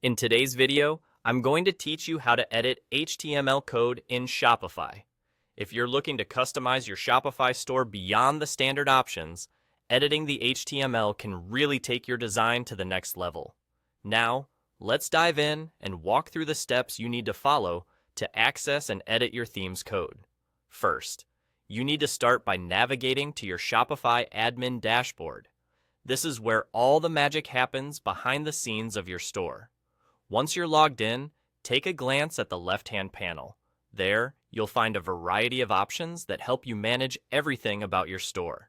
In today's video, I'm going to teach you how to edit HTML code in Shopify. If you're looking to customize your Shopify store beyond the standard options, editing the HTML can really take your design to the next level. Now, let's dive in and walk through the steps you need to follow to access and edit your theme's code. First, you need to start by navigating to your Shopify admin dashboard. This is where all the magic happens behind the scenes of your store. Once you're logged in, take a glance at the left-hand panel. There, you'll find a variety of options that help you manage everything about your store.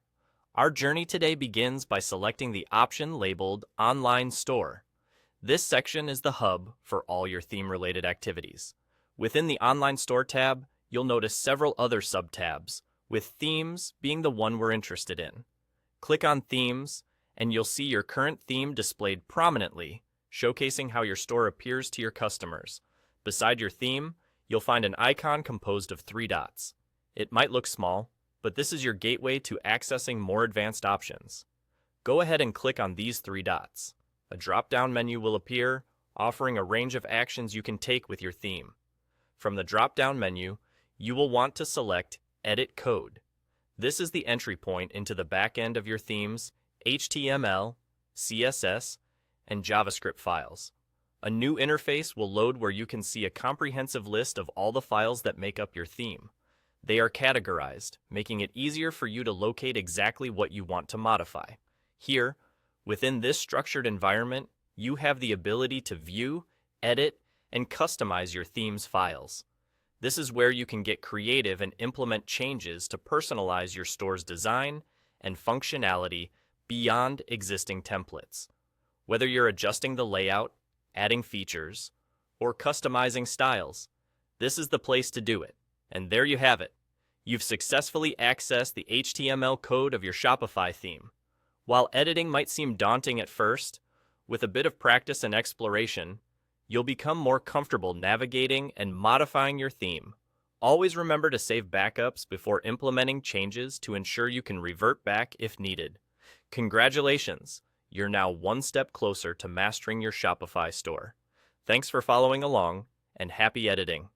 Our journey today begins by selecting the option labeled Online Store. This section is the hub for all your theme-related activities. Within the Online Store tab, you'll notice several other sub-tabs, with Themes being the one we're interested in. Click on Themes, and you'll see your current theme displayed prominently, showcasing how your store appears to your customers. Beside your theme, you'll find an icon composed of 3 dots. It might look small, but this is your gateway to accessing more advanced options. Go ahead and click on these 3 dots. A drop-down menu will appear, offering a range of actions you can take with your theme. From the drop-down menu, you will want to select Edit Code. This is the entry point into the back end of your theme's HTML, CSS, and JavaScript files. A new interface will load where you can see a comprehensive list of all the files that make up your theme. They are categorized, making it easier for you to locate exactly what you want to modify. Here, within this structured environment, you have the ability to view, edit, and customize your theme's files. This is where you can get creative and implement changes to personalize your store's design and functionality beyond existing templates. Whether you're adjusting the layout, adding features, or customizing styles, this is the place to do it. And there you have it. You've successfully accessed the HTML code of your Shopify theme. While editing might seem daunting at first, with a bit of practice and exploration, you'll become more comfortable navigating and modifying your theme. Always remember to save backups before implementing changes to ensure you can revert back if needed. Congratulations! You're now one step closer to mastering your Shopify store. Thanks for following along, and happy editing.